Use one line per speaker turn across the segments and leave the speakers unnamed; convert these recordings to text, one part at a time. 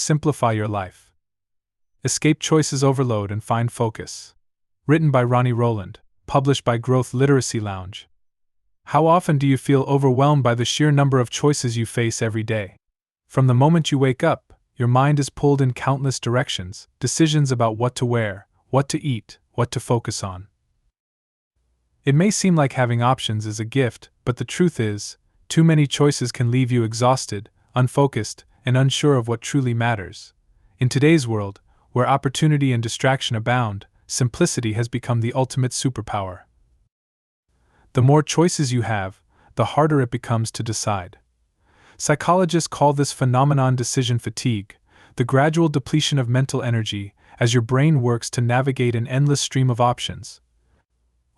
Simplify Your Life. Escape Choices Overload and Find Focus. Written by Ronnie Rowland, published by Growth Literacy Lounge. How often do you feel overwhelmed by the sheer number of choices you face every day? From the moment you wake up, your mind is pulled in countless directions, decisions about what to wear, what to eat, what to focus on. It may seem like having options is a gift, but the truth is, too many choices can leave you exhausted, unfocused, and unsure of what truly matters. In today's world, where opportunity and distraction abound, simplicity has become the ultimate superpower. The more choices you have, the harder it becomes to decide. Psychologists call this phenomenon decision fatigue, the gradual depletion of mental energy as your brain works to navigate an endless stream of options.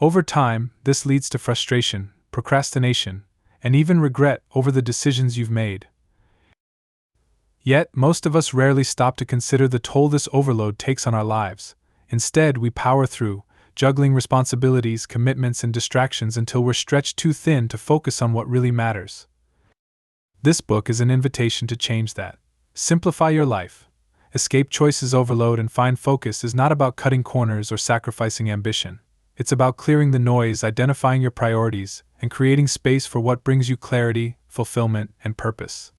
Over time, this leads to frustration, procrastination, and even regret over the decisions you've made. Yet, most of us rarely stop to consider the toll this overload takes on our lives. Instead, we power through, juggling responsibilities, commitments, and distractions until we're stretched too thin to focus on what really matters. This book is an invitation to change that. Simplify Your Life. Escape Choices Overload and Find Focus is not about cutting corners or sacrificing ambition. It's about clearing the noise, identifying your priorities, and creating space for what brings you clarity, fulfillment, and purpose.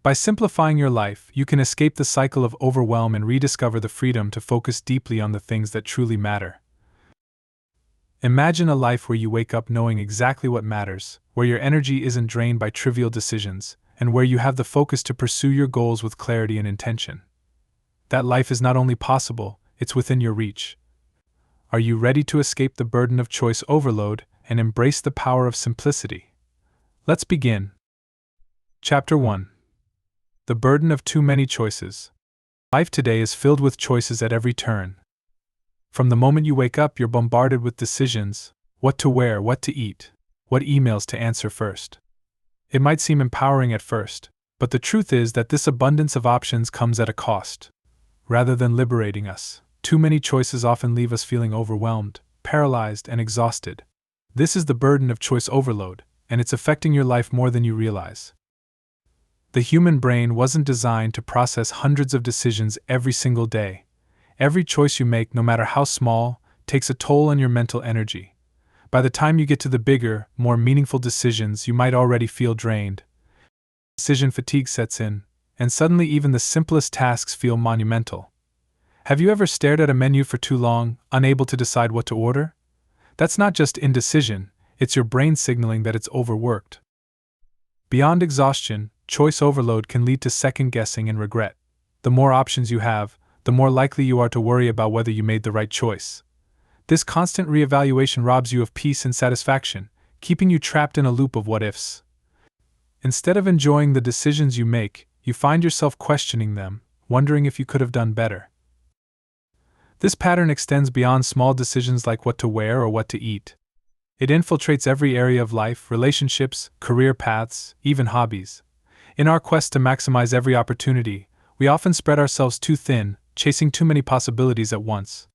By simplifying your life, you can escape the cycle of overwhelm and rediscover the freedom to focus deeply on the things that truly matter. Imagine a life where you wake up knowing exactly what matters, where your energy isn't drained by trivial decisions, and where you have the focus to pursue your goals with clarity and intention. That life is not only possible, it's within your reach. Are you ready to escape the burden of choice overload and embrace the power of simplicity? Let's begin. Chapter 1. The Burden of Too Many Choices. Life today is filled with choices at every turn. From the moment you wake up, you're bombarded with decisions: what to wear, what to eat, what emails to answer first. It might seem empowering at first, but the truth is that this abundance of options comes at a cost. Rather than liberating us, too many choices often leave us feeling overwhelmed, paralyzed, and exhausted. This is the burden of choice overload, and it's affecting your life more than you realize. The human brain wasn't designed to process hundreds of decisions every single day. Every choice you make, no matter how small, takes a toll on your mental energy. By the time you get to the bigger, more meaningful decisions, you might already feel drained. Decision fatigue sets in, and suddenly even the simplest tasks feel monumental. Have you ever stared at a menu for too long, unable to decide what to order? That's not just indecision, it's your brain signaling that it's overworked. Beyond exhaustion, choice overload can lead to second-guessing and regret. The more options you have, the more likely you are to worry about whether you made the right choice. This constant reevaluation robs you of peace and satisfaction, keeping you trapped in a loop of what-ifs. Instead of enjoying the decisions you make, you find yourself questioning them, wondering if you could have done better. This pattern extends beyond small decisions like what to wear or what to eat. It infiltrates every area of life: relationships, career paths, even hobbies. In our quest to maximize every opportunity, we often spread ourselves too thin, chasing too many possibilities at once.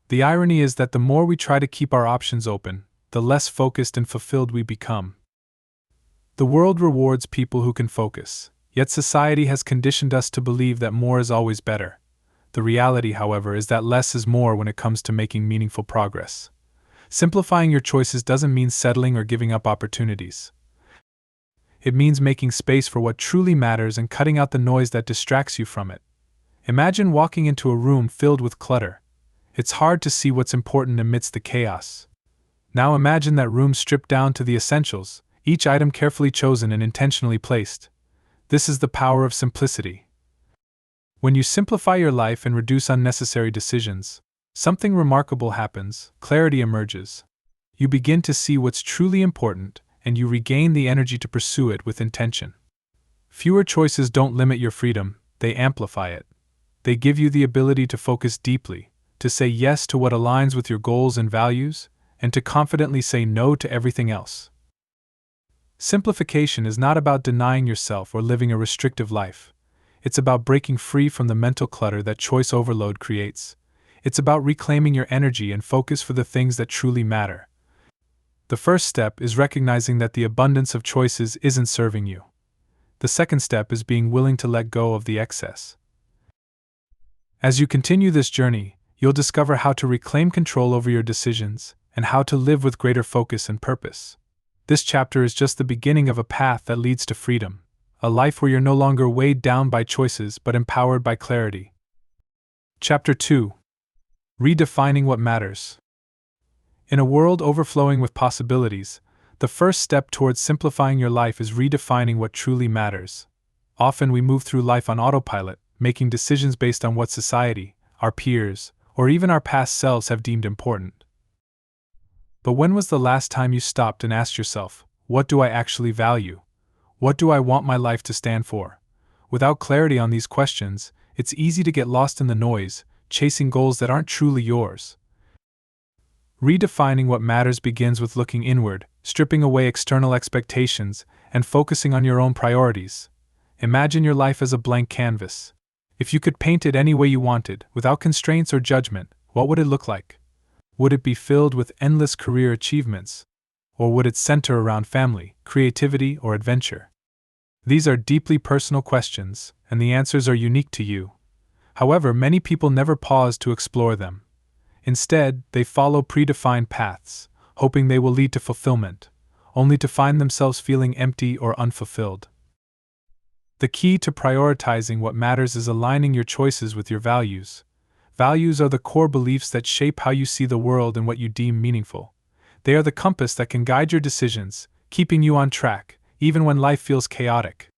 The irony is that the more we try to keep our options open, the less focused and fulfilled we become. The world rewards people who can focus, yet society has conditioned us to believe that more is always better. The reality, however, is that less is more when it comes to making meaningful progress. Simplifying your choices doesn't mean settling or giving up opportunities. It means making space for what truly matters and cutting out the noise that distracts you from it. Imagine walking into a room filled with clutter. It's hard to see what's important amidst the chaos. Now imagine that room stripped down to the essentials, each item carefully chosen and intentionally placed. This is the power of simplicity. When you simplify your life and reduce unnecessary decisions, something remarkable happens: clarity emerges. You begin to see what's truly important, and you regain the energy to pursue it with intention. Fewer choices don't limit your freedom, they amplify it. They give you the ability to focus deeply, to say yes to what aligns with your goals and values, and to confidently say no to everything else. Simplification is not about denying yourself or living a restrictive life. It's about breaking free from the mental clutter that choice overload creates. It's about reclaiming your energy and focus for the things that truly matter. The first step is recognizing that the abundance of choices isn't serving you. The second step is being willing to let go of the excess. As you continue this journey, you'll discover how to reclaim control over your decisions and how to live with greater focus and purpose. This chapter is just the beginning of a path that leads to freedom, a life where you're no longer weighed down by choices but empowered by clarity. Chapter 2: Redefining what matters. In a world overflowing with possibilities, the first step towards simplifying your life is redefining what truly matters. Often we move through life on autopilot, making decisions based on what society, our peers, or even our past selves have deemed important. But when was the last time you stopped and asked yourself, what do I actually value? What do I want my life to stand for? Without clarity on these questions, it's easy to get lost in the noise, chasing goals that aren't truly yours. Redefining what matters begins with looking inward, stripping away external expectations, and focusing on your own priorities. Imagine your life as a blank canvas. If you could paint it any way you wanted, without constraints or judgment, what would it look like? Would it be filled with endless career achievements? Or would it center around family, creativity, or adventure? These are deeply personal questions, and the answers are unique to you. However, many people never pause to explore them. Instead, they follow predefined paths, hoping they will lead to fulfillment, only to find themselves feeling empty or unfulfilled. The key to prioritizing what matters is aligning your choices with your values. Values are the core beliefs that shape how you see the world and what you deem meaningful. They are the compass that can guide your decisions, keeping you on track, even when life feels chaotic.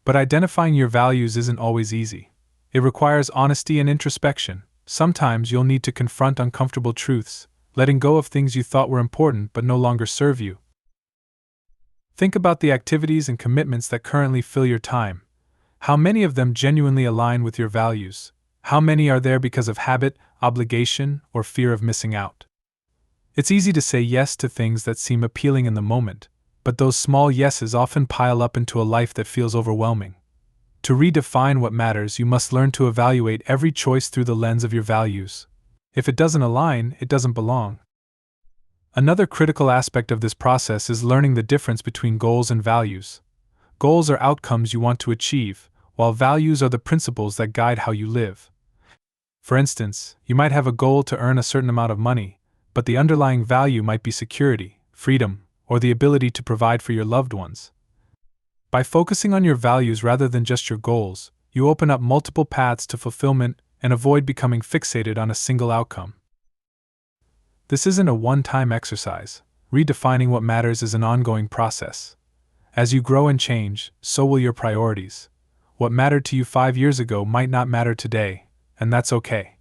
But identifying your values isn't always easy. It requires honesty and introspection. Sometimes you'll need to confront uncomfortable truths, letting go of things you thought were important but no longer serve you. Think about the activities and commitments that currently fill your time. How many of them genuinely align with your values? How many are there because of habit, obligation, or fear of missing out? It's easy to say yes to things that seem appealing in the moment, but those small yeses often pile up into a life that feels overwhelming. To redefine what matters, you must learn to evaluate every choice through the lens of your values. If it doesn't align, it doesn't belong. Another critical aspect of this process is learning the difference between goals and values. Goals are outcomes you want to achieve, while values are the principles that guide how you live. For instance, you might have a goal to earn a certain amount of money, but the underlying value might be security, freedom, or the ability to provide for your loved ones. By focusing on your values rather than just your goals, you open up multiple paths to fulfillment and avoid becoming fixated on a single outcome. This isn't a one-time exercise. Redefining what matters is an ongoing process. As you grow and change, so will your priorities. What mattered to you 5 years ago might not matter today, and that's okay.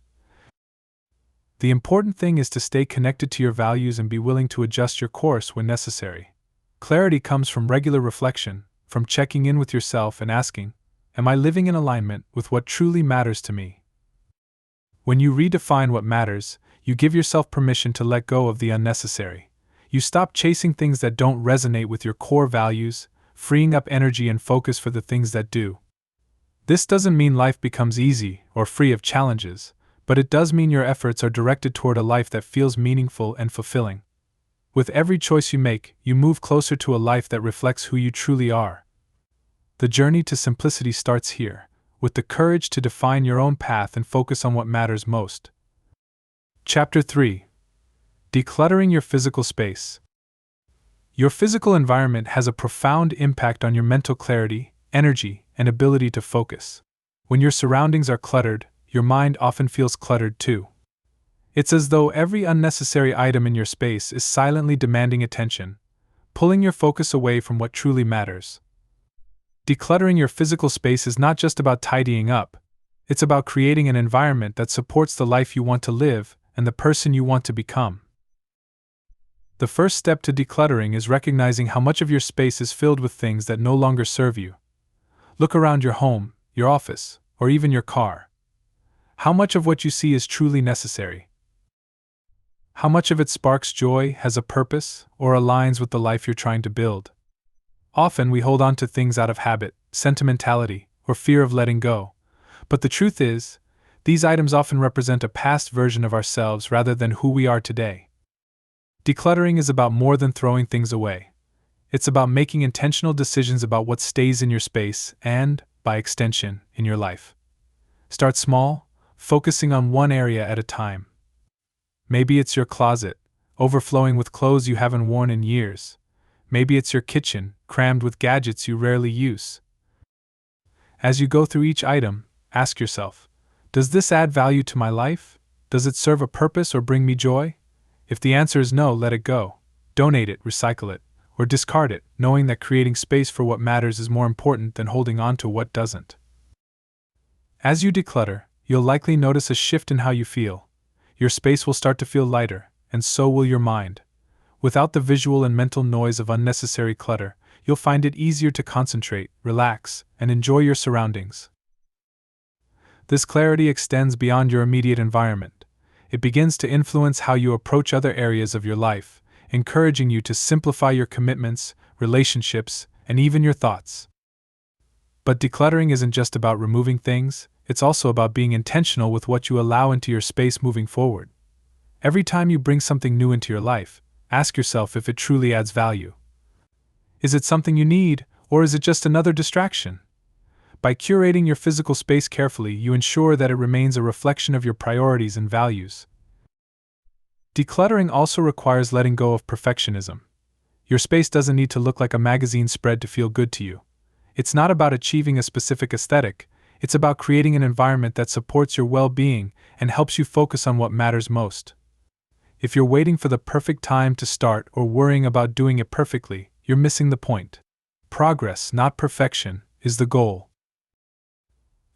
The important thing is to stay connected to your values and be willing to adjust your course when necessary. Clarity comes from regular reflection, from checking in with yourself and asking, am I living in alignment with what truly matters to me? When you redefine what matters, you give yourself permission to let go of the unnecessary. You stop chasing things that don't resonate with your core values, freeing up energy and focus for the things that do. This doesn't mean life becomes easy or free of challenges, but it does mean your efforts are directed toward a life that feels meaningful and fulfilling. With every choice you make, you move closer to a life that reflects who you truly are. The journey to simplicity starts here, with the courage to define your own path and focus on what matters most. Chapter 3: Decluttering your physical space. Your physical environment has a profound impact on your mental clarity, energy, and ability to focus. When your surroundings are cluttered, your mind often feels cluttered too. It's as though every unnecessary item in your space is silently demanding attention, pulling your focus away from what truly matters. Decluttering your physical space is not just about tidying up, it's about creating an environment that supports the life you want to live and the person you want to become. The first step to decluttering is recognizing how much of your space is filled with things that no longer serve you. Look around your home, your office, or even your car. How much of what you see is truly necessary? How much of it sparks joy, has a purpose, or aligns with the life you're trying to build? Often we hold on to things out of habit, sentimentality, or fear of letting go. But the truth is, these items often represent a past version of ourselves rather than who we are today. Decluttering is about more than throwing things away. It's about making intentional decisions about what stays in your space and, by extension, in your life. Start small, focusing on one area at a time. Maybe it's your closet, overflowing with clothes you haven't worn in years. Maybe it's your kitchen, crammed with gadgets you rarely use. As you go through each item, ask yourself, does this add value to my life? Does it serve a purpose or bring me joy? If the answer is no, let it go. Donate it, recycle it, or discard it, knowing that creating space for what matters is more important than holding on to what doesn't. As you declutter, you'll likely notice a shift in how you feel. Your space will start to feel lighter, and so will your mind. Without the visual and mental noise of unnecessary clutter, you'll find it easier to concentrate, relax, and enjoy your surroundings. This clarity extends beyond your immediate environment. It begins to influence how you approach other areas of your life, encouraging you to simplify your commitments, relationships, and even your thoughts. But decluttering isn't just about removing things, it's also about being intentional with what you allow into your space moving forward. Every time you bring something new into your life, ask yourself if it truly adds value. Is it something you need, or is it just another distraction? By curating your physical space carefully, you ensure that it remains a reflection of your priorities and values. Decluttering also requires letting go of perfectionism. Your space doesn't need to look like a magazine spread to feel good to you. It's not about achieving a specific aesthetic, it's about creating an environment that supports your well-being and helps you focus on what matters most. If you're waiting for the perfect time to start or worrying about doing it perfectly, you're missing the point. Progress, not perfection, is the goal.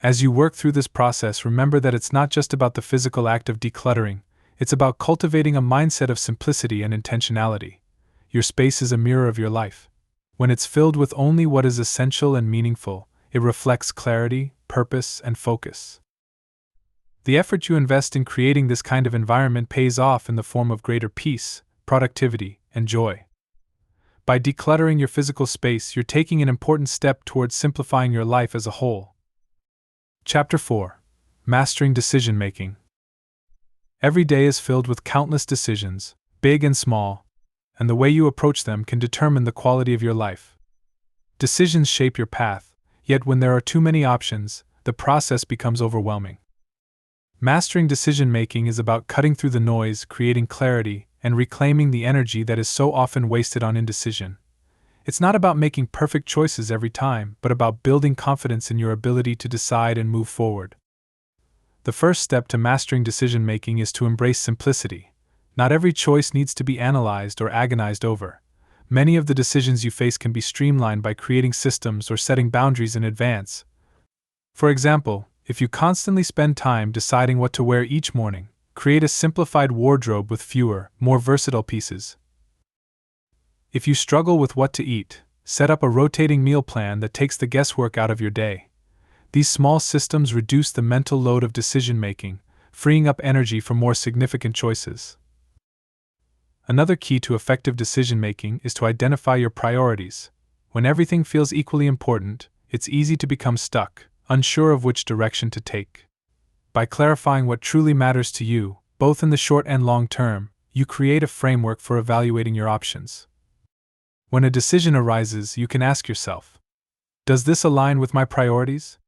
As you work through this process, remember that it's not just about the physical act of decluttering, it's about cultivating a mindset of simplicity and intentionality. Your space is a mirror of your life. When it's filled with only what is essential and meaningful, it reflects clarity, purpose, and focus. The effort you invest in creating this kind of environment pays off in the form of greater peace, productivity, and joy. By decluttering your physical space, you're taking an important step towards simplifying your life as a whole. Chapter 4. Mastering Decision Making. Every day is filled with countless decisions, big and small, and the way you approach them can determine the quality of your life. Decisions shape your path, yet when there are too many options, the process becomes overwhelming. Mastering decision making is about cutting through the noise, creating clarity, and reclaiming the energy that is so often wasted on indecision. It's not about making perfect choices every time, but about building confidence in your ability to decide and move forward. The first step to mastering decision making is to embrace simplicity. Not every choice needs to be analyzed or agonized over. Many of the decisions you face can be streamlined by creating systems or setting boundaries in advance. For example, if you constantly spend time deciding what to wear each morning, create a simplified wardrobe with fewer, more versatile pieces. If you struggle with what to eat, set up a rotating meal plan that takes the guesswork out of your day. These small systems reduce the mental load of decision making, freeing up energy for more significant choices. Another key to effective decision making is to identify your priorities. When everything feels equally important, it's easy to become stuck, unsure of which direction to take. By clarifying what truly matters to you, both in the short and long term, you create a framework for evaluating your options. When a decision arises, you can ask yourself, does this align with my priorities?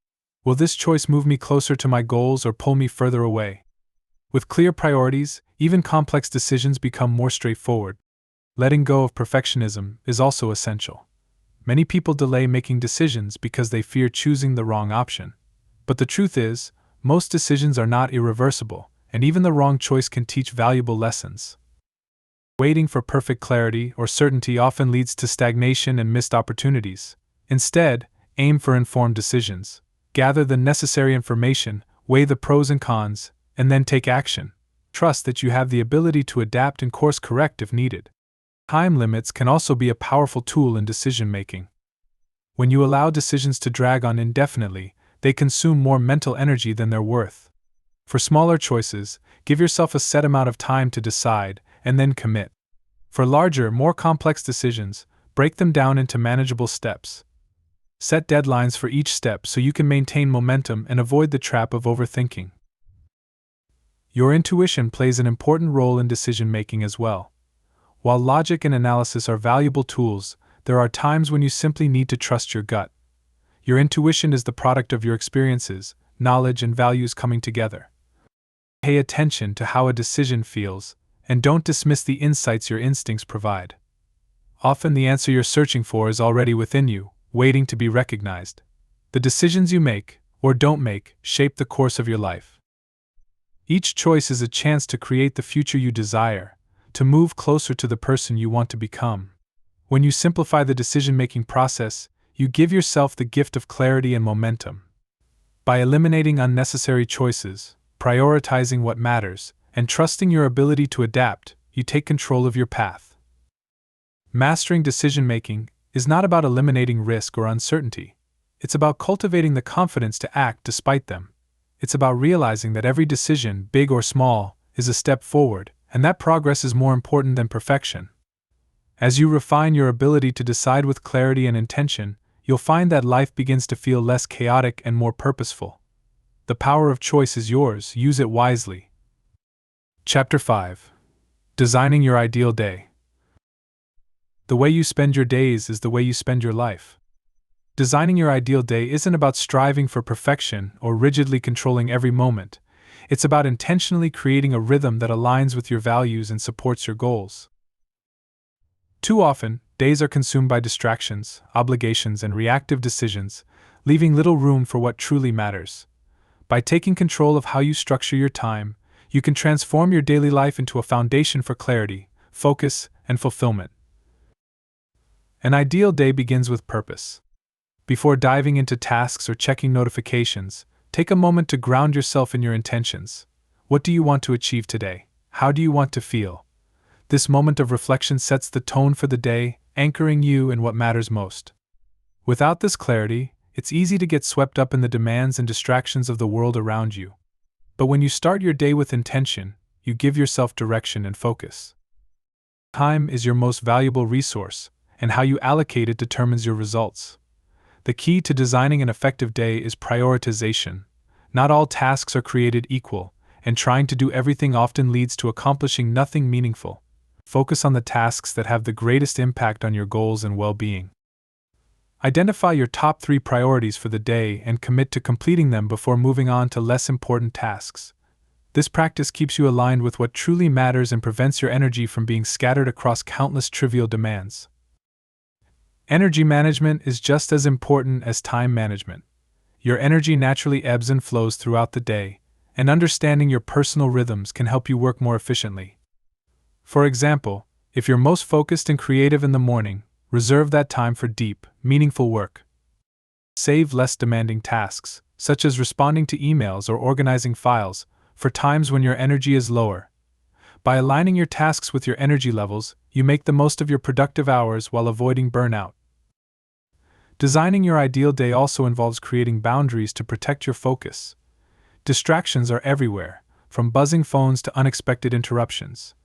Will this choice move me closer to my goals or pull me further away? With clear priorities, even complex decisions become more straightforward. Letting go of perfectionism is also essential. Many people delay making decisions because they fear choosing the wrong option. But the truth is, most decisions are not irreversible, and even the wrong choice can teach valuable lessons. Waiting for perfect clarity or certainty often leads to stagnation and missed opportunities. Instead, aim for informed decisions. Gather the necessary information, weigh the pros and cons, and then take action. Trust that you have the ability to adapt and course correct if needed. Time limits can also be a powerful tool in decision making. When you allow decisions to drag on indefinitely, they consume more mental energy than they're worth. For smaller choices, give yourself a set amount of time to decide, and then commit. For larger, more complex decisions, break them down into manageable steps. Set deadlines for each step so you can maintain momentum and avoid the trap of overthinking. Your intuition plays an important role in decision making as well. While logic and analysis are valuable tools, there are times when you simply need to trust your gut. Your intuition is the product of your experiences, knowledge, and values coming together. Pay attention to how a decision feels, and don't dismiss the insights your instincts provide. Often the answer you're searching for is already within you, waiting to be recognized. The decisions you make, or don't make, shape the course of your life. Each choice is a chance to create the future you desire, to move closer to the person you want to become. When you simplify the decision-making process, you give yourself the gift of clarity and momentum. By eliminating unnecessary choices, prioritizing what matters, and trusting your ability to adapt, you take control of your path. Mastering decision-making is not about eliminating risk or uncertainty. It's about cultivating the confidence to act despite them. It's about realizing that every decision, big or small, is a step forward, and that progress is more important than perfection. As you refine your ability to decide with clarity and intention, you'll find that life begins to feel less chaotic and more purposeful. The power of choice is yours, use it wisely. Chapter 5. Designing Your Ideal Day. The way you spend your days is the way you spend your life. Designing your ideal day isn't about striving for perfection or rigidly controlling every moment. It's about intentionally creating a rhythm that aligns with your values and supports your goals. Too often, days are consumed by distractions, obligations, and reactive decisions, leaving little room for what truly matters. By taking control of how you structure your time, you can transform your daily life into a foundation for clarity, focus, and fulfillment. An ideal day begins with purpose. Before diving into tasks or checking notifications, take a moment to ground yourself in your intentions. What do you want to achieve today? How do you want to feel? This moment of reflection sets the tone for the day, anchoring you in what matters most. Without this clarity, it's easy to get swept up in the demands and distractions of the world around you. But when you start your day with intention, you give yourself direction and focus. Time is your most valuable resource, and how you allocate it determines your results. The key to designing an effective day is prioritization. Not all tasks are created equal, and trying to do everything often leads to accomplishing nothing meaningful. Focus on the tasks that have the greatest impact on your goals and well-being. Identify your top 3 priorities for the day and commit to completing them before moving on to less important tasks. This practice keeps you aligned with what truly matters and prevents your energy from being scattered across countless trivial demands. Energy management is just as important as time management. Your energy naturally ebbs and flows throughout the day, and understanding your personal rhythms can help you work more efficiently. For example, if you're most focused and creative in the morning, reserve that time for deep, meaningful work. Save less demanding tasks, such as responding to emails or organizing files, for times when your energy is lower. By aligning your tasks with your energy levels, you make the most of your productive hours while avoiding burnout. Designing your ideal day also involves creating boundaries to protect your focus. Distractions are everywhere, from buzzing phones to unexpected interruptions.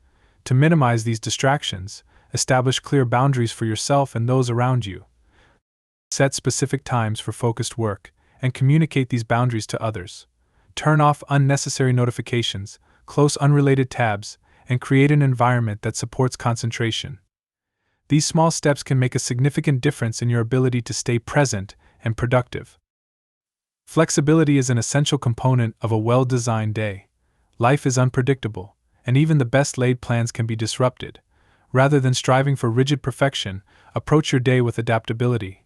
To minimize these distractions, establish clear boundaries for yourself and those around you. Set specific times for focused work, and communicate these boundaries to others. Turn off unnecessary notifications, close unrelated tabs, and create an environment that supports concentration. These small steps can make a significant difference in your ability to stay present and productive. Flexibility is an essential component of a well-designed day. Life is unpredictable, and even the best-laid plans can be disrupted. Rather than striving for rigid perfection, approach your day with adaptability.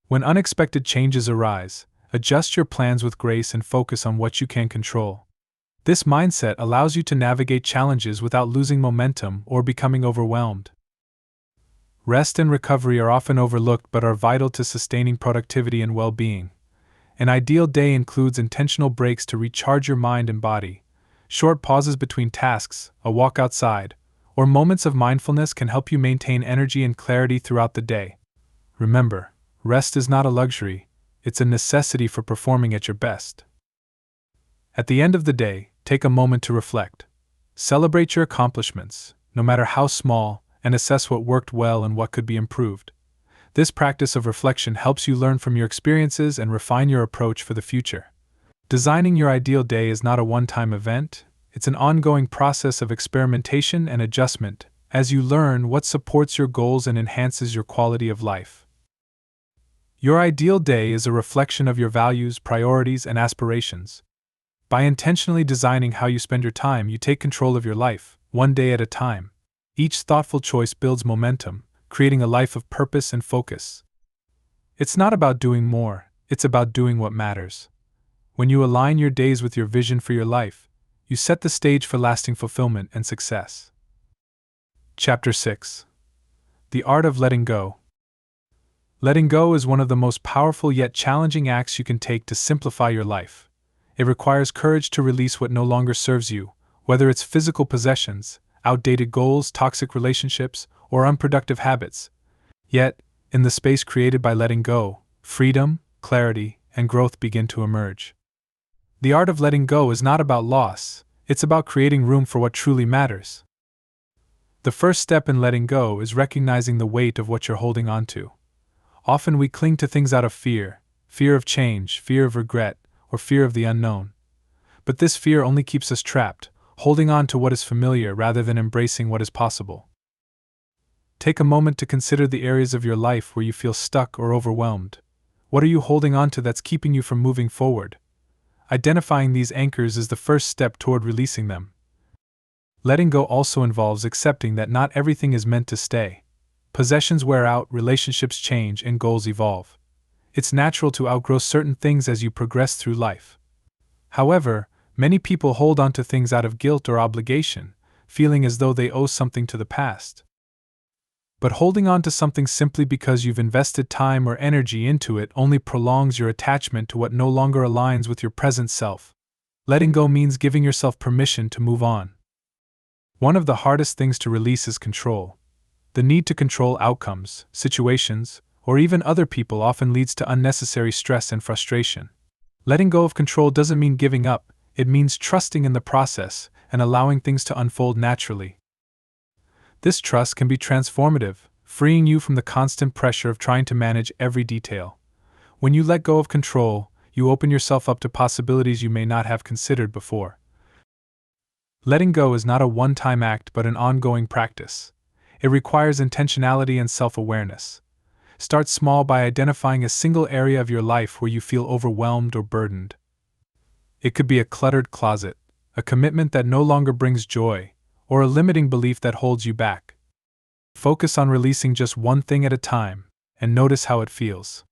When unexpected changes arise, adjust your plans with grace and focus on what you can control. This mindset allows you to navigate challenges without losing momentum or becoming overwhelmed. Rest and recovery are often overlooked but are vital to sustaining productivity and well-being. An ideal day includes intentional breaks to recharge your mind and body. Short pauses between tasks, a walk outside, or moments of mindfulness can help you maintain energy and clarity throughout the day. Remember, rest is not a luxury, it's a necessity for performing at your best. At the end of the day, take a moment to reflect. Celebrate your accomplishments, no matter how small, and assess what worked well and what could be improved. This practice of reflection helps you learn from your experiences and refine your approach for the future. Designing your ideal day is not a one-time event. It's an ongoing process of experimentation and adjustment as you learn what supports your goals and enhances your quality of life. Your ideal day is a reflection of your values, priorities, and aspirations. By intentionally designing how you spend your time, you take control of your life, one day at a time. Each thoughtful choice builds momentum, creating a life of purpose and focus. It's not about doing more, it's about doing what matters. When you align your days with your vision for your life, you set the stage for lasting fulfillment and success. Chapter 6. The Art of Letting Go. Letting go is one of the most powerful yet challenging acts you can take to simplify your life. It requires courage to release what no longer serves you, whether it's physical possessions, outdated goals, toxic relationships, or unproductive habits. Yet, in the space created by letting go, freedom, clarity, and growth begin to emerge. The art of letting go is not about loss, it's about creating room for what truly matters. The first step in letting go is recognizing the weight of what you're holding on to. Often we cling to things out of fear of change, fear of regret, or fear of the unknown. But this fear only keeps us trapped, holding on to what is familiar rather than embracing what is possible. Take a moment to consider the areas of your life where you feel stuck or overwhelmed. What are you holding on to that's keeping you from moving forward? Identifying these anchors is the first step toward releasing them. Letting go also involves accepting that not everything is meant to stay. Possessions wear out, relationships change, and goals evolve. It's natural to outgrow certain things as you progress through life. However, many people hold on to things out of guilt or obligation, feeling as though they owe something to the past. But holding on to something simply because you've invested time or energy into it only prolongs your attachment to what no longer aligns with your present self. Letting go means giving yourself permission to move on. One of the hardest things to release is control. The need to control outcomes, situations, or even other people often leads to unnecessary stress and frustration. Letting go of control doesn't mean giving up, it means trusting in the process and allowing things to unfold naturally. This trust can be transformative, freeing you from the constant pressure of trying to manage every detail. When you let go of control, you open yourself up to possibilities you may not have considered before. Letting go is not a one-time act but an ongoing practice. It requires intentionality and self-awareness. Start small by identifying a single area of your life where you feel overwhelmed or burdened. It could be a cluttered closet, a commitment that no longer brings joy, or a limiting belief that holds you back. Focus on releasing just one thing at a time, and notice how it feels.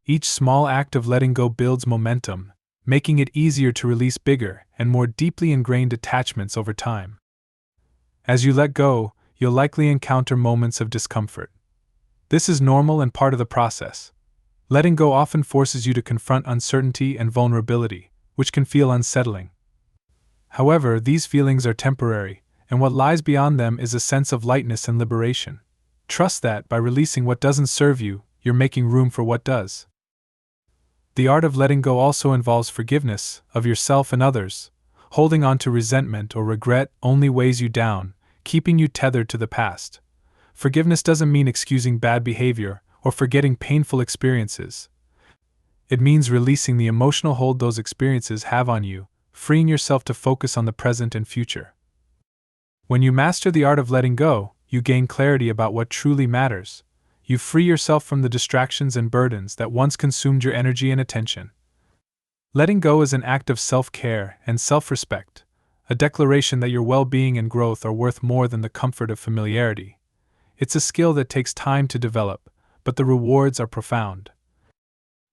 Each small act of letting go builds momentum, making it easier to release bigger and more deeply ingrained attachments over time. As you let go, you'll likely encounter moments of discomfort. This is normal and part of the process. Letting go often forces you to confront uncertainty and vulnerability, which can feel unsettling. However, these feelings are temporary, and what lies beyond them is a sense of lightness and liberation. Trust that, by releasing what doesn't serve you, you're making room for what does. The art of letting go also involves forgiveness of yourself and others. Holding on to resentment or regret only weighs you down, keeping you tethered to the past. Forgiveness doesn't mean excusing bad behavior or forgetting painful experiences. It means releasing the emotional hold those experiences have on you, freeing yourself to focus on the present and future. When you master the art of letting go, you gain clarity about what truly matters. You free yourself from the distractions and burdens that once consumed your energy and attention. Letting go is an act of self-care and self-respect, a declaration that your well-being and growth are worth more than the comfort of familiarity. It's a skill that takes time to develop, but the rewards are profound.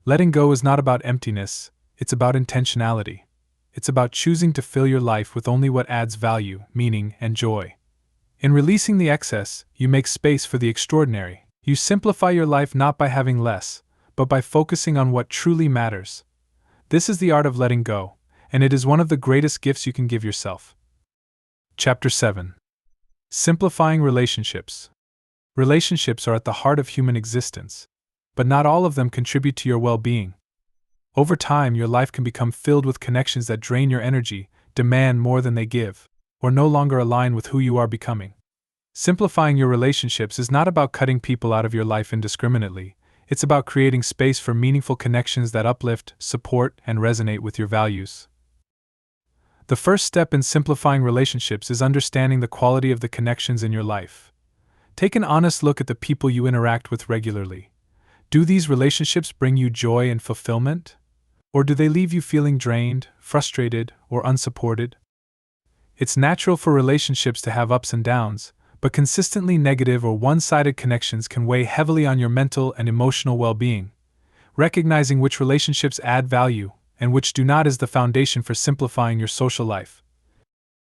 Letting go is not about emptiness, it's about intentionality. It's about choosing to fill your life with only what adds value, meaning, and joy. In releasing the excess, you make space for the extraordinary. You simplify your life not by having less, but by focusing on what truly matters. This is the art of letting go, and it is one of the greatest gifts you can give yourself. Chapter 7. Simplifying relationships. Relationships are at the heart of human existence, but not all of them contribute to your well-being. Over time, your life can become filled with connections that drain your energy, demand more than they give, or no longer align with who you are becoming. Simplifying your relationships is not about cutting people out of your life indiscriminately, it's about creating space for meaningful connections that uplift, support, and resonate with your values. The first step in simplifying relationships is understanding the quality of the connections in your life. Take an honest look at the people you interact with regularly. Do these relationships bring you joy and fulfillment? Or do they leave you feeling drained, frustrated, or unsupported? It's natural for relationships to have ups and downs, but consistently negative or one-sided connections can weigh heavily on your mental and emotional well-being. Recognizing which relationships add value and which do not is the foundation for simplifying your social life.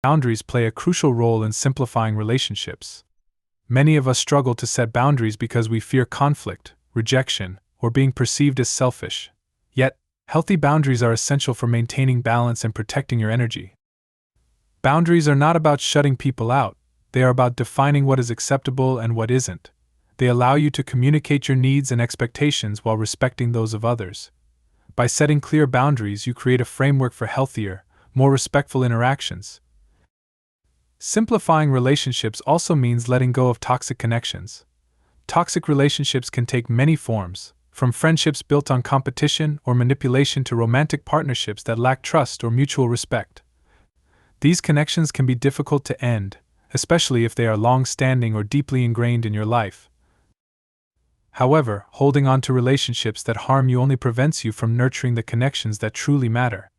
Boundaries play a crucial role in simplifying relationships. Many of us struggle to set boundaries because we fear conflict, rejection, or being perceived as selfish. Yet, healthy boundaries are essential for maintaining balance and protecting your energy. Boundaries are not about shutting people out, they are about defining what is acceptable and what isn't. They allow you to communicate your needs and expectations while respecting those of others. By setting clear boundaries, you create a framework for healthier, more respectful interactions. Simplifying relationships also means letting go of toxic connections. Toxic relationships can take many forms, from friendships built on competition or manipulation to romantic partnerships that lack trust or mutual respect. These connections can be difficult to end, especially if they are long-standing or deeply ingrained in your life. However, holding on to relationships that harm you only prevents you from nurturing the connections that truly matter.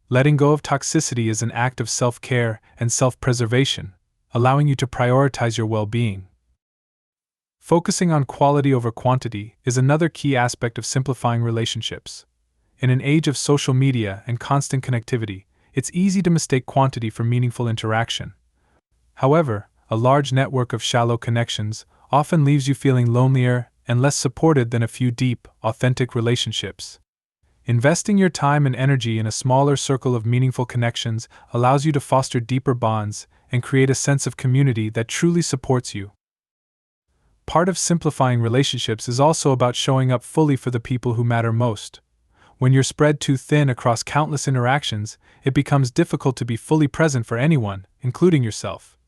Letting go of toxicity is an act of self-care and self-preservation, allowing you to prioritize your well-being. Focusing on quality over quantity is another key aspect of simplifying relationships. In an age of social media and constant connectivity, it's easy to mistake quantity for meaningful interaction. However, a large network of shallow connections often leaves you feeling lonelier and less supported than a few deep, authentic relationships. Investing your time and energy in a smaller circle of meaningful connections allows you to foster deeper bonds and create a sense of community that truly supports you. Part of simplifying relationships is also about showing up fully for the people who matter most. When you're spread too thin across countless interactions, it becomes difficult to be fully present for anyone, including yourself.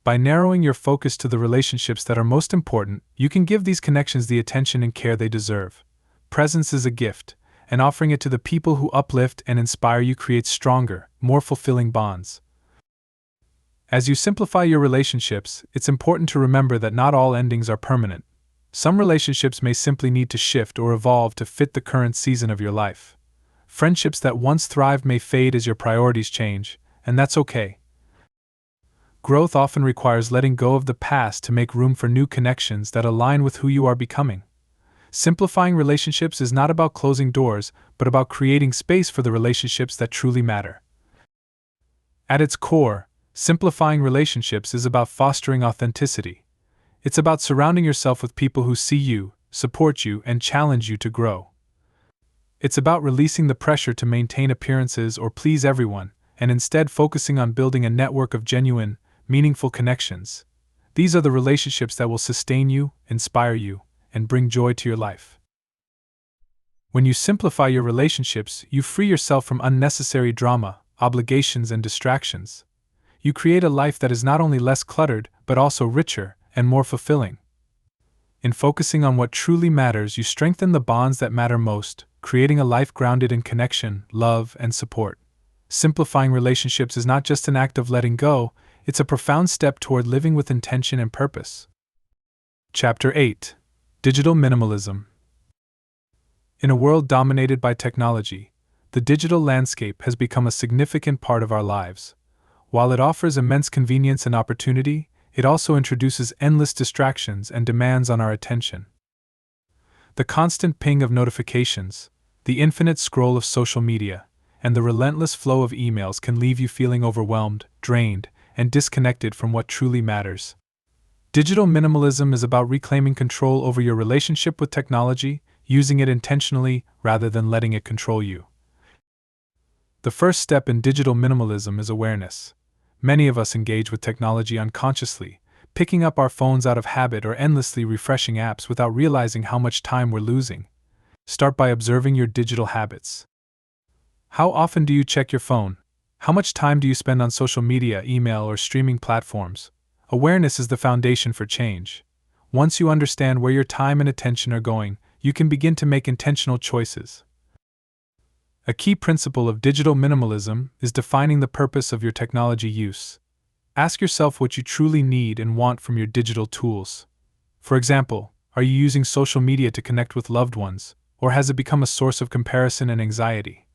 By narrowing your focus to the relationships that are most important, you can give these connections the attention and care they deserve. Presence is a gift, and offering it to the people who uplift and inspire you creates stronger, more fulfilling bonds. As you simplify your relationships, it's important to remember that not all endings are permanent. Some relationships may simply need to shift or evolve to fit the current season of your life. Friendships that once thrived may fade as your priorities change, and that's okay. Growth often requires letting go of the past to make room for new connections that align with who you are becoming. Simplifying relationships is not about closing doors, but about creating space for the relationships that truly matter. At its core, simplifying relationships is about fostering authenticity. It's about surrounding yourself with people who see you, support you, and challenge you to grow. It's about releasing the pressure to maintain appearances or please everyone, and instead focusing on building a network of genuine, meaningful connections. These are the relationships that will sustain you, inspire you, and bring joy to your life. When you simplify your relationships, you free yourself from unnecessary drama, obligations, and distractions. You create a life that is not only less cluttered, but also richer and more fulfilling. In focusing on what truly matters, you strengthen the bonds that matter most, creating a life grounded in connection, love, and support. Simplifying relationships is not just an act of letting go, it's a profound step toward living with intention and purpose. Chapter 8: Digital Minimalism. In a world dominated by technology, the digital landscape has become a significant part of our lives. While it offers immense convenience and opportunity, it also introduces endless distractions and demands on our attention. The constant ping of notifications, the infinite scroll of social media, and the relentless flow of emails can leave you feeling overwhelmed, drained, and disconnected from what truly matters. Digital minimalism is about reclaiming control over your relationship with technology, using it intentionally rather than letting it control you. The first step in digital minimalism is awareness. Many of us engage with technology unconsciously, picking up our phones out of habit or endlessly refreshing apps without realizing how much time we're losing. Start by observing your digital habits. How often do you check your phone? How much time do you spend on social media, email, or streaming platforms? Awareness is the foundation for change. Once you understand where your time and attention are going, you can begin to make intentional choices. A key principle of digital minimalism is defining the purpose of your technology use. Ask yourself what you truly need and want from your digital tools. For example, are you using social media to connect with loved ones, or has it become a source of comparison and anxiety?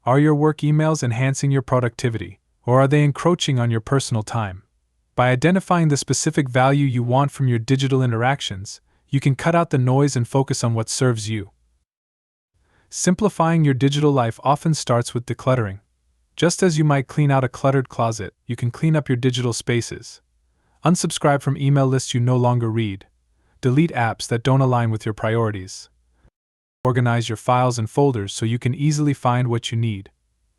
Are your work emails enhancing your productivity, or are they encroaching on your personal time? By identifying the specific value you want from your digital interactions, you can cut out the noise and focus on what serves you. Simplifying your digital life often starts with decluttering. Just as you might clean out a cluttered closet, you can clean up your digital spaces. Unsubscribe from email lists you no longer read. Delete apps that don't align with your priorities. Organize your files and folders so you can easily find what you need.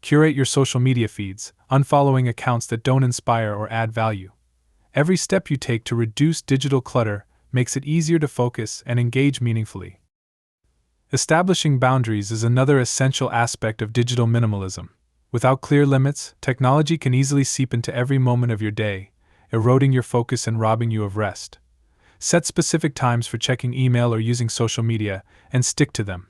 Curate your social media feeds, unfollowing accounts that don't inspire or add value. Every step you take to reduce digital clutter makes it easier to focus and engage meaningfully. Establishing boundaries is another essential aspect of digital minimalism. Without clear limits, technology can easily seep into every moment of your day, eroding your focus and robbing you of rest. Set specific times for checking email or using social media, and stick to them.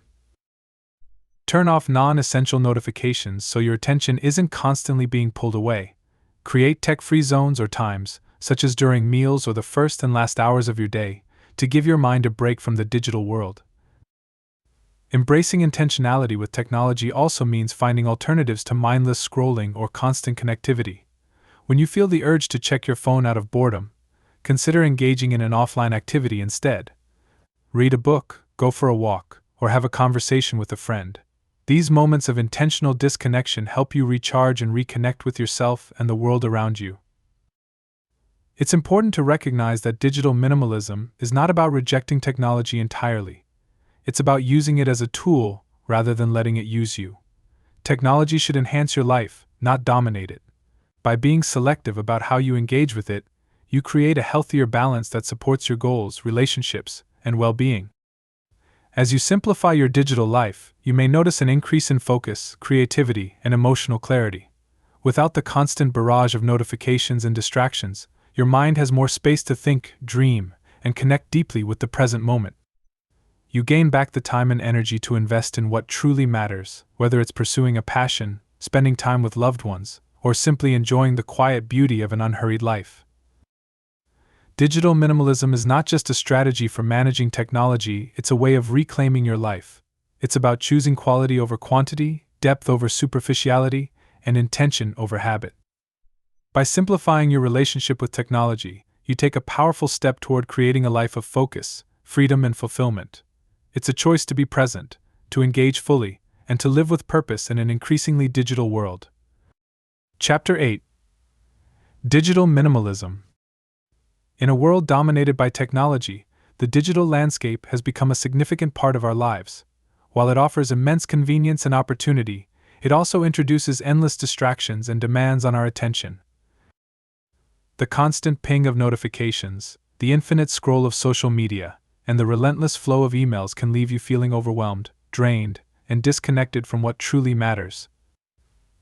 Turn off non-essential notifications so your attention isn't constantly being pulled away. Create tech-free zones or times, such as during meals or the first and last hours of your day, to give your mind a break from the digital world. Embracing intentionality with technology also means finding alternatives to mindless scrolling or constant connectivity. When you feel the urge to check your phone out of boredom, consider engaging in an offline activity instead. Read a book, go for a walk, or have a conversation with a friend. These moments of intentional disconnection help you recharge and reconnect with yourself and the world around you. It's important to recognize that digital minimalism is not about rejecting technology entirely. It's about using it as a tool rather than letting it use you. Technology should enhance your life, not dominate it. By being selective about how you engage with it, you create a healthier balance that supports your goals, relationships, and well-being. As you simplify your digital life, you may notice an increase in focus, creativity, and emotional clarity. Without the constant barrage of notifications and distractions, your mind has more space to think, dream, and connect deeply with the present moment. You gain back the time and energy to invest in what truly matters, whether it's pursuing a passion, spending time with loved ones, or simply enjoying the quiet beauty of an unhurried life. Digital minimalism is not just a strategy for managing technology, it's a way of reclaiming your life. It's about choosing quality over quantity, depth over superficiality, and intention over habit. By simplifying your relationship with technology, you take a powerful step toward creating a life of focus, freedom, and fulfillment. It's a choice to be present, to engage fully, and to live with purpose in an increasingly digital world. Chapter 8: Digital Minimalism. In a world dominated by technology, the digital landscape has become a significant part of our lives. While it offers immense convenience and opportunity, it also introduces endless distractions and demands on our attention. The constant ping of notifications, the infinite scroll of social media, and the relentless flow of emails can leave you feeling overwhelmed, drained, and disconnected from what truly matters.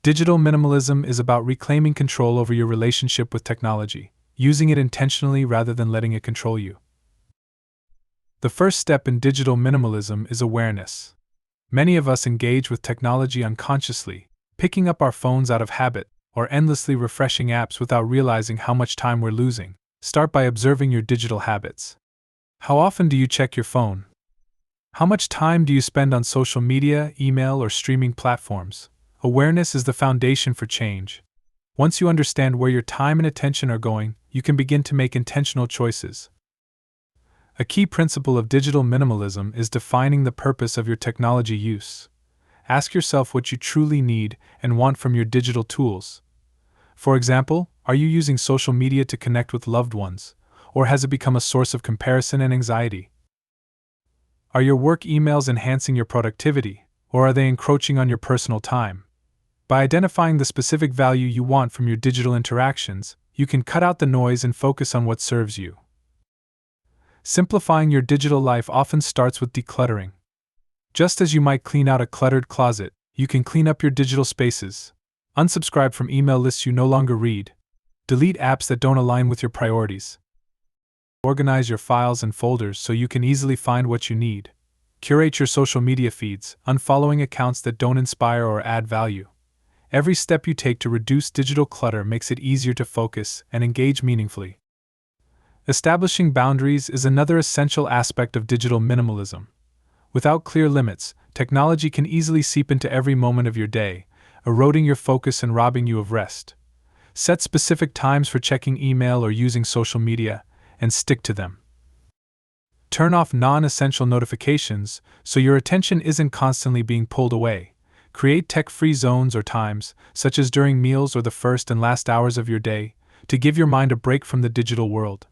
Digital minimalism is about reclaiming control over your relationship with technology, using it intentionally rather than letting it control you. The first step in digital minimalism is awareness. Many of us engage with technology unconsciously, picking up our phones out of habit, or endlessly refreshing apps without realizing how much time we're losing. Start by observing your digital habits. How often do you check your phone? How much time do you spend on social media, email, or streaming platforms? Awareness is the foundation for change. Once you understand where your time and attention are going, you can begin to make intentional choices. A key principle of digital minimalism is defining the purpose of your technology use. Ask yourself what you truly need and want from your digital tools. For example, are you using social media to connect with loved ones, or has it become a source of comparison and anxiety? Are your work emails enhancing your productivity, or are they encroaching on your personal time? By identifying the specific value you want from your digital interactions, you can cut out the noise and focus on what serves you. Simplifying your digital life often starts with decluttering. Just as you might clean out a cluttered closet, you can clean up your digital spaces. Unsubscribe from email lists you no longer read. Delete apps that don't align with your priorities. Organize your files and folders so you can easily find what you need. Curate your social media feeds, unfollowing accounts that don't inspire or add value. Every step you take to reduce digital clutter makes it easier to focus and engage meaningfully. Establishing boundaries is another essential aspect of digital minimalism. Without clear limits, technology can easily seep into every moment of your day, eroding your focus and robbing you of rest. Set specific times for checking email or using social media, and stick to them. Turn off non-essential notifications so your attention isn't constantly being pulled away. Create tech-free zones or times, such as during meals or the first and last hours of your day, to give your mind a break from the digital world.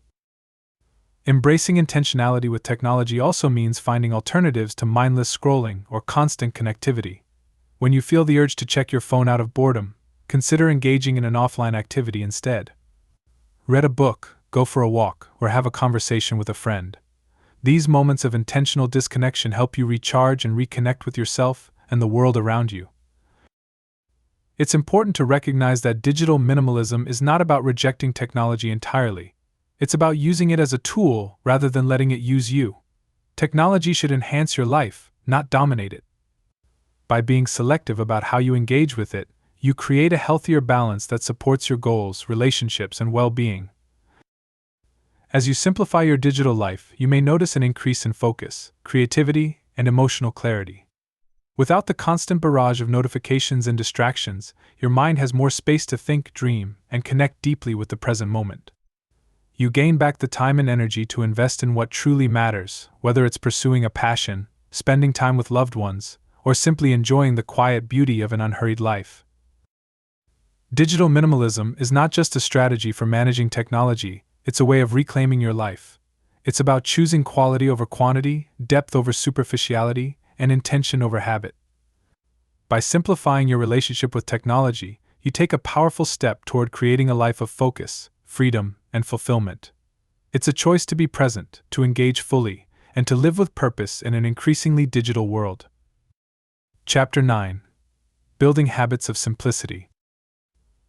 Embracing intentionality with technology also means finding alternatives to mindless scrolling or constant connectivity. When you feel the urge to check your phone out of boredom, consider engaging in an offline activity instead. Read a book, go for a walk, or have a conversation with a friend. These moments of intentional disconnection help you recharge and reconnect with yourself and the world around you. It's important to recognize that digital minimalism is not about rejecting technology entirely. It's about using it as a tool rather than letting it use you. Technology should enhance your life, not dominate it. By being selective about how you engage with it, you create a healthier balance that supports your goals, relationships, and well-being. As you simplify your digital life, you may notice an increase in focus, creativity, and emotional clarity. Without the constant barrage of notifications and distractions, your mind has more space to think, dream, and connect deeply with the present moment. You gain back the time and energy to invest in what truly matters, whether it's pursuing a passion, spending time with loved ones, or simply enjoying the quiet beauty of an unhurried life. Digital minimalism is not just a strategy for managing technology, it's a way of reclaiming your life. It's about choosing quality over quantity, depth over superficiality, and intention over habit. By simplifying your relationship with technology, you take a powerful step toward creating a life of focus, freedom, and fulfillment. It's a choice to be present, to engage fully, and to live with purpose in an increasingly digital world. Chapter 9. Building Habits of Simplicity.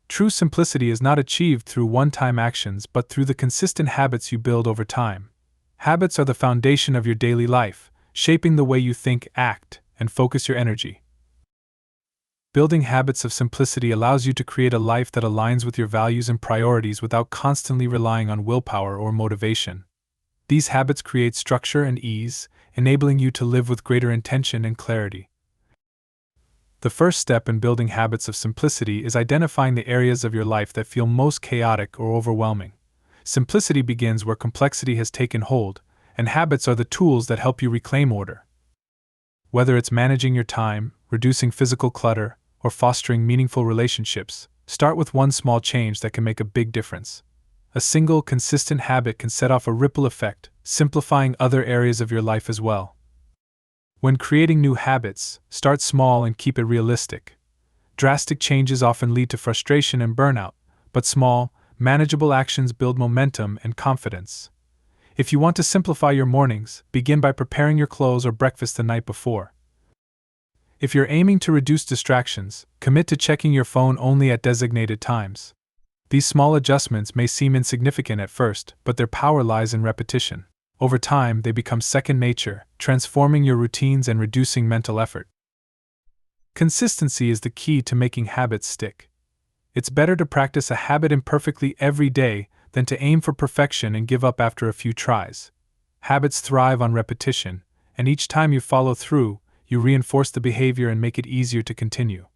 True simplicity is not achieved through one-time actions but through the consistent habits you build over time. Habits are the foundation of your daily life, shaping the way you think, act, and focus your energy. Building habits of simplicity allows you to create a life that aligns with your values and priorities without constantly relying on willpower or motivation. These habits create structure and ease, enabling you to live with greater intention and clarity. The first step in building habits of simplicity is identifying the areas of your life that feel most chaotic or overwhelming. Simplicity begins where complexity has taken hold, and habits are the tools that help you reclaim order. Whether it's managing your time, reducing physical clutter, or fostering meaningful relationships, start with one small change that can make a big difference. A single, consistent habit can set off a ripple effect, simplifying other areas of your life as well. When creating new habits, start small and keep it realistic. Drastic changes often lead to frustration and burnout, but small, manageable actions build momentum and confidence. If you want to simplify your mornings, begin by preparing your clothes or breakfast the night before. If you're aiming to reduce distractions, commit to checking your phone only at designated times. These small adjustments may seem insignificant at first, but their power lies in repetition. Over time, they become second nature, transforming your routines and reducing mental effort. Consistency is the key to making habits stick. It's better to practice a habit imperfectly every day than to aim for perfection and give up after a few tries. Habits thrive on repetition, and each time you follow through, you reinforce the behavior and make it easier to continue.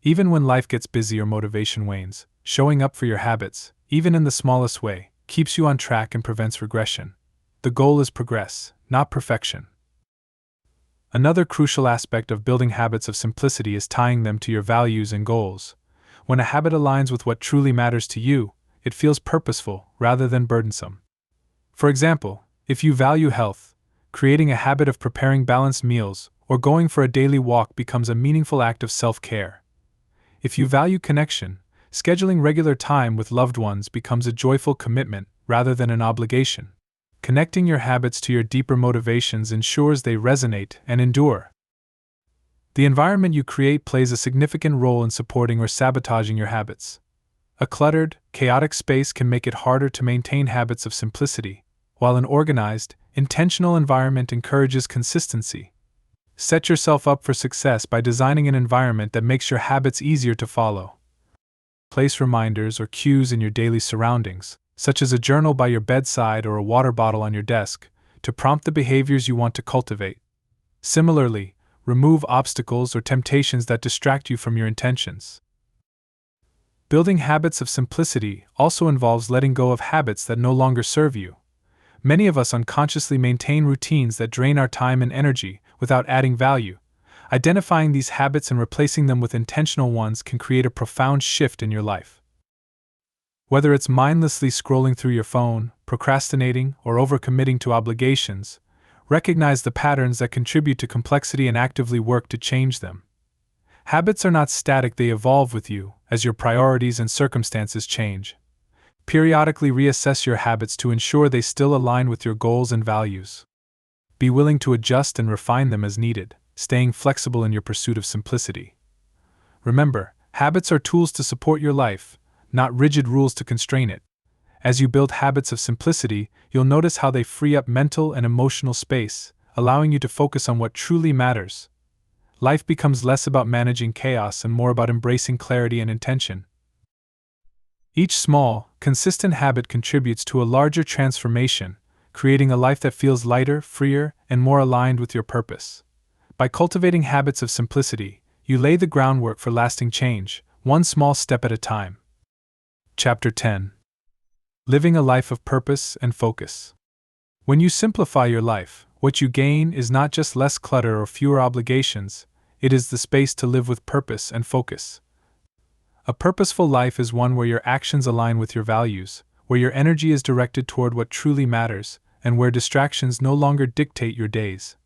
Even when life gets busy or motivation wanes, showing up for your habits, even in the smallest way, keeps you on track and prevents regression. The goal is progress, not perfection. Another crucial aspect of building habits of simplicity is tying them to your values and goals. When a habit aligns with what truly matters to you, it feels purposeful rather than burdensome. For example, if you value health, creating a habit of preparing balanced meals or going for a daily walk becomes a meaningful act of self-care. If you value connection, scheduling regular time with loved ones becomes a joyful commitment rather than an obligation. Connecting your habits to your deeper motivations ensures they resonate and endure. The environment you create plays a significant role in supporting or sabotaging your habits. A cluttered, chaotic space can make it harder to maintain habits of simplicity, while an organized, intentional environment encourages consistency. Set yourself up for success by designing an environment that makes your habits easier to follow. Place reminders or cues in your daily surroundings, such as a journal by your bedside or a water bottle on your desk, to prompt the behaviors you want to cultivate. Similarly, remove obstacles or temptations that distract you from your intentions. Building habits of simplicity also involves letting go of habits that no longer serve you. Many of us unconsciously maintain routines that drain our time and energy without adding value. Identifying these habits and replacing them with intentional ones can create a profound shift in your life. Whether it's mindlessly scrolling through your phone, procrastinating, or overcommitting to obligations, recognize the patterns that contribute to complexity and actively work to change them. Habits are not static, they evolve with you as your priorities and circumstances change. Periodically reassess your habits to ensure they still align with your goals and values. Be willing to adjust and refine them as needed, staying flexible in your pursuit of simplicity. Remember, habits are tools to support your life, not rigid rules to constrain it. As you build habits of simplicity, you'll notice how they free up mental and emotional space, allowing you to focus on what truly matters. Life becomes less about managing chaos and more about embracing clarity and intention. Each small, consistent habit contributes to a larger transformation, creating a life that feels lighter, freer, and more aligned with your purpose. By cultivating habits of simplicity, you lay the groundwork for lasting change, one small step at a time. Chapter 10. Living a life of purpose and focus. When you simplify your life, what you gain is not just less clutter or fewer obligations, it is the space to live with purpose and focus. A purposeful life is one where your actions align with your values, where your energy is directed toward what truly matters, and where distractions no longer dictate your days.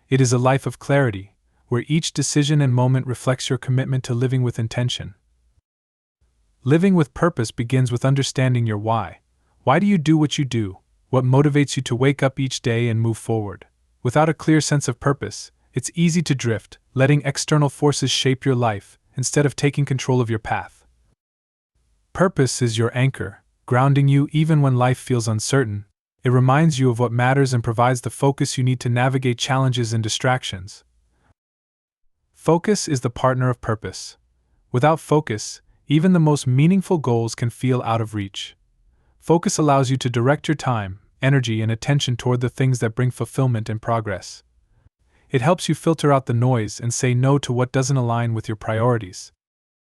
It is a life of clarity, where each decision and moment reflects your commitment to living with intention. Living with purpose begins with understanding your why. Why do you do what you do? What motivates you to wake up each day and move forward? Without a clear sense of purpose, it's easy to drift, letting external forces shape your life instead of taking control of your path. Purpose is your anchor, grounding you even when life feels uncertain. It reminds you of what matters and provides the focus you need to navigate challenges and distractions. Focus is the partner of purpose. Without focus, even the most meaningful goals can feel out of reach. Focus allows you to direct your time, energy, and attention toward the things that bring fulfillment and progress. It helps you filter out the noise and say no to what doesn't align with your priorities.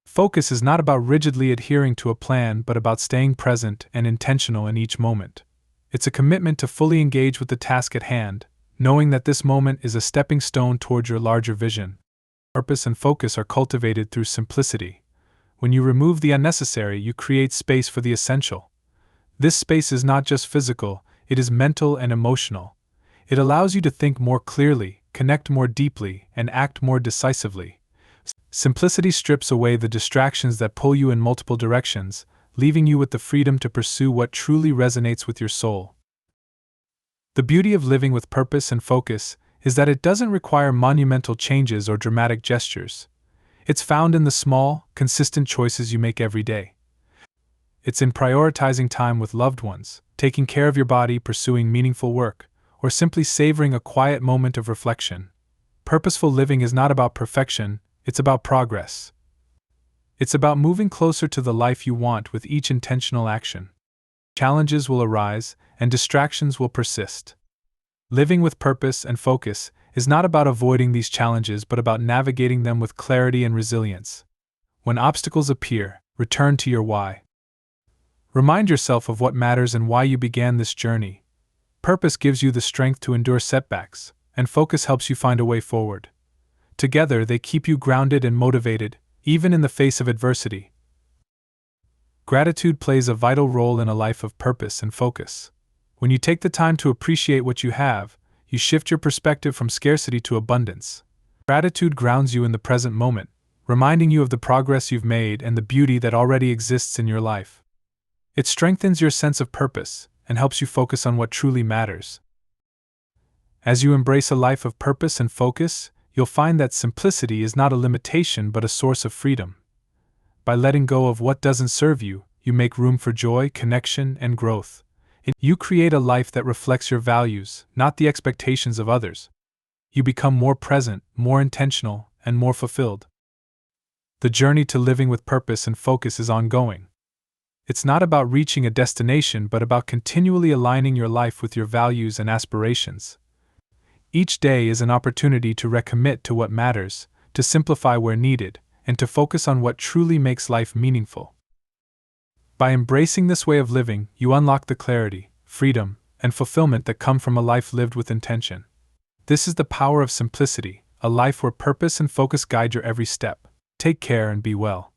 Focus is not about rigidly adhering to a plan but about staying present and intentional in each moment. It's a commitment to fully engage with the task at hand, knowing that this moment is a stepping stone toward your larger vision. Purpose and focus are cultivated through simplicity. When you remove the unnecessary, you create space for the essential. This space is not just physical, it is mental and emotional. It allows you to think more clearly, connect more deeply, and act more decisively. Simplicity strips away the distractions that pull you in multiple directions, leaving you with the freedom to pursue what truly resonates with your soul. The beauty of living with purpose and focus is that it doesn't require monumental changes or dramatic gestures. It's found in the small, consistent choices you make every day. It's in prioritizing time with loved ones, taking care of your body, pursuing meaningful work, or simply savoring a quiet moment of reflection. Purposeful living is not about perfection, it's about progress. It's about moving closer to the life you want with each intentional action. Challenges will arise, and distractions will persist. Living with purpose and focus is not about avoiding these challenges but about navigating them with clarity and resilience. When obstacles appear, return to your why. Remind yourself of what matters and why you began this journey. Purpose gives you the strength to endure setbacks, and focus helps you find a way forward. Together, they keep you grounded and motivated, even in the face of adversity. Gratitude plays a vital role in a life of purpose and focus. When you take the time to appreciate what you have, you shift your perspective from scarcity to abundance. Gratitude grounds you in the present moment, reminding you of the progress you've made and the beauty that already exists in your life. It strengthens your sense of purpose and helps you focus on what truly matters. As you embrace a life of purpose and focus, you'll find that simplicity is not a limitation but a source of freedom. By letting go of what doesn't serve you, you make room for joy, connection, and growth. You create a life that reflects your values, not the expectations of others. You become more present, more intentional, and more fulfilled. The journey to living with purpose and focus is ongoing. It's not about reaching a destination but about continually aligning your life with your values and aspirations. Each day is an opportunity to recommit to what matters, to simplify where needed, and to focus on what truly makes life meaningful. By embracing this way of living, you unlock the clarity, freedom, and fulfillment that come from a life lived with intention. This is the power of simplicity, a life where purpose and focus guide your every step. Take care and be well.